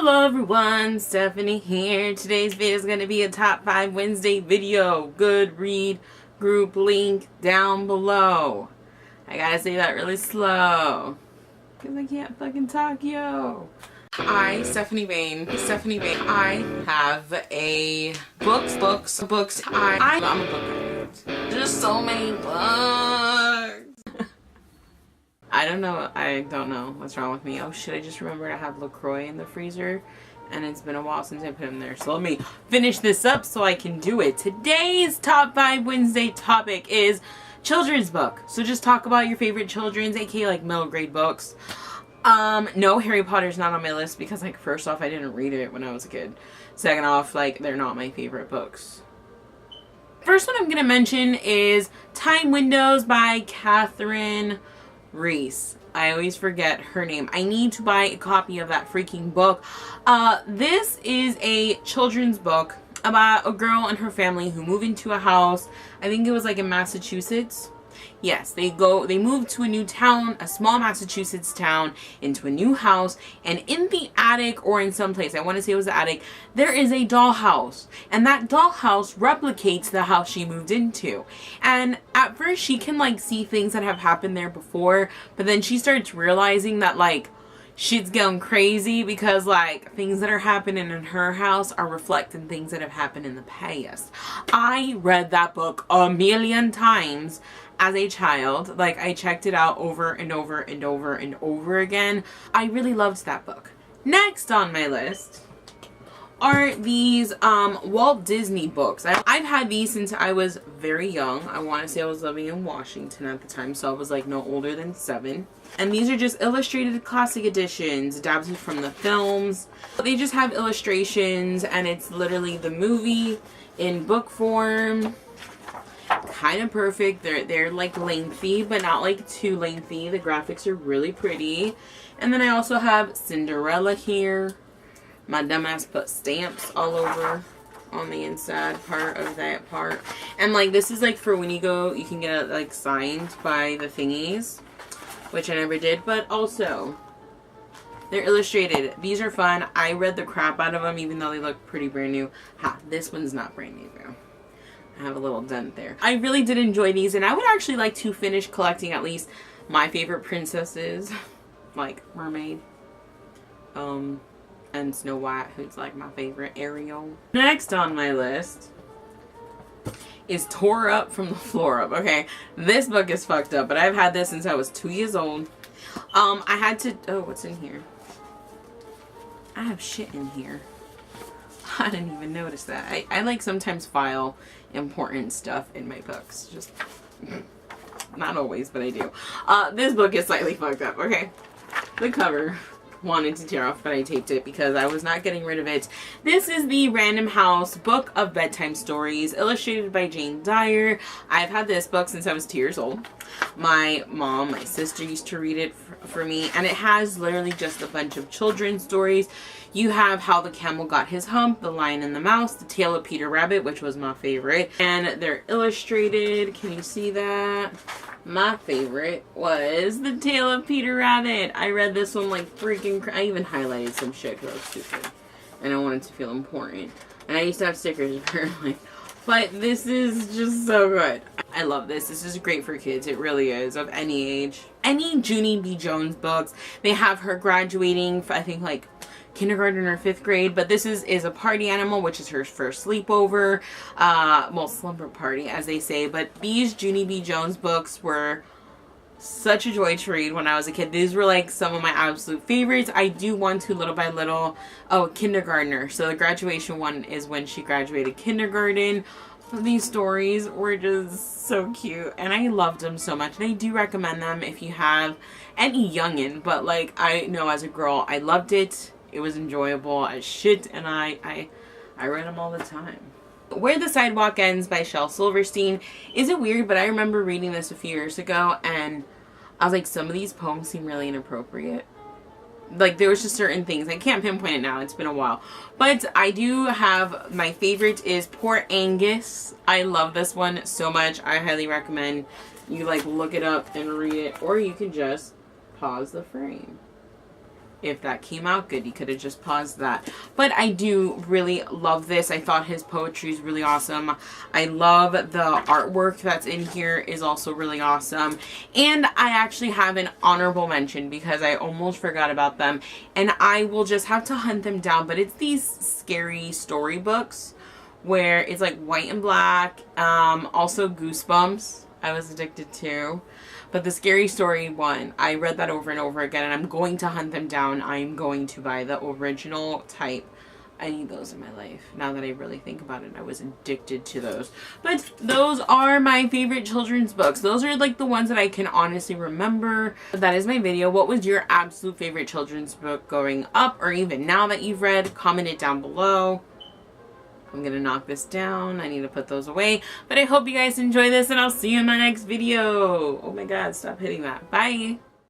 Hello everyone, Stephanie here. Today's video is going to be a top 5 Wednesday video. Good read group link down below. I gotta say that really slow because I can't fucking talk, yo. I, Stephanie Bain, I have a books. I'm a book. There's so many books. I don't know what's wrong with me. Oh shit, I just remembered I have LaCroix in the freezer and it's been a while since I put them there. So let me finish this up so I can do it. Today's top 5 Wednesday topic is children's book. So just talk about your favorite children's, aka like middle grade books. No, Harry Potter's not on my list because, like, first off, I didn't read it when I was a kid. Second off, like, they're not my favorite books. First one I'm gonna mention is Time Windows by Catherine Reese. I always forget her name. I need to buy a copy of that freaking book. This is a children's book about a girl and her family who move into a house. I think it was like in Massachusetts. Yes, they move to a new town, a small Massachusetts town, into a new house, and in the attic, or in some place, I want to say it was the attic, there is a dollhouse, and that dollhouse replicates the house she moved into. And at first she can like see things that have happened there before, but then she starts realizing that like shit's going crazy because like things that are happening in her house are reflecting things that have happened in the past. I read that book a million times as a child. Like, I checked it out over and over and over and over again. I really loved that book. Next on my list are these Walt Disney books. I've had these since I was very young. I want to say I was living in Washington at the time, so I was like no older than 7. And these are just illustrated classic editions adapted from the films. They just have illustrations and it's literally the movie in book form. Kind of perfect. They're like lengthy, but not like too lengthy. The graphics are really pretty. And then I also have Cinderella here. My dumbass put stamps all over on the inside part of that part. And like this is like for when you go, you can get it like signed by the thingies, which I never did. But also, they're illustrated. These are fun. I read the crap out of them even though they look pretty brand new. Ha, this one's not brand new though. I have a little dent there. I really did enjoy these, and I would actually like to finish collecting at least my favorite princesses, like Mermaid, and Snow White, who's like my favorite, Ariel. Next on my list is Tore Up from the Floor Up. Okay, this book is fucked up, but I've had this since I was 2 years old. I had to, oh, what's in here? I have shit in here. I didn't even notice that. I like sometimes file important stuff in my books. Just not always, but I do. This book is slightly fucked up. Okay, the cover wanted to tear off, but I taped it because I was not getting rid of it. This is the Random House Book of Bedtime Stories, illustrated by Jane Dyer. I've had this book since I was 2 years old. My mom, my sister used to read it for me, and it has literally just a bunch of children's stories. You have How the Camel Got His Hump, The Lion and the Mouse, The Tale of Peter Rabbit, which was my favorite, and they're illustrated. Can you see that? My favorite was The Tale of Peter Rabbit. I read this one like freaking I even highlighted some shit because I was stupid and I wanted to feel important. And I used to have stickers for like, but this is just so good. I love this. This is great for kids. It really is, of any age. Any Junie B. Jones books. They have her graduating for, I think, like kindergarten or 5th grade, but this is a party animal, which is her first sleepover, well, slumber party as they say. But these Junie B. Jones books were such a joy to read when I was a kid. These were like some of my absolute favorites. I do want to Little by Little. Oh, kindergartner. So the graduation one is when she graduated kindergarten. These stories were just so cute and I loved them so much. And I do recommend them if you have any youngin', but like I know as a girl I loved it. It was enjoyable as shit, and I read them all the time. Where the Sidewalk Ends by Shel Silverstein. Is it weird, but I remember reading this a few years ago, and I was like, some of these poems seem really inappropriate. Like, there was just certain things. I can't pinpoint it now. It's been a while. But I do have, my favorite is Poor Angus. I love this one so much. I highly recommend you, like, look it up and read it, or you can just pause the frame. if that came out good. He could have just paused that. But I do really love this. I thought his poetry is really awesome. I love the artwork that's in here is also really awesome. And I actually have an honorable mention because I almost forgot about them. And I will just have to hunt them down. But it's these scary storybooks where it's like white and black. Also Goosebumps I was addicted to. But the Scary Story one, I read that over and over again, and I'm going to hunt them down. I'm going to buy the original type. I need those in my life. Now that I really think about it, I was addicted to those. But those are my favorite children's books. Those are like the ones that I can honestly remember. That is my video. What was your absolute favorite children's book growing up, or even now that you've read? Comment it down below. I'm going to knock this down. I need to put those away. But I hope you guys enjoy this, and I'll see you in my next video. Oh my God, stop hitting that. Bye.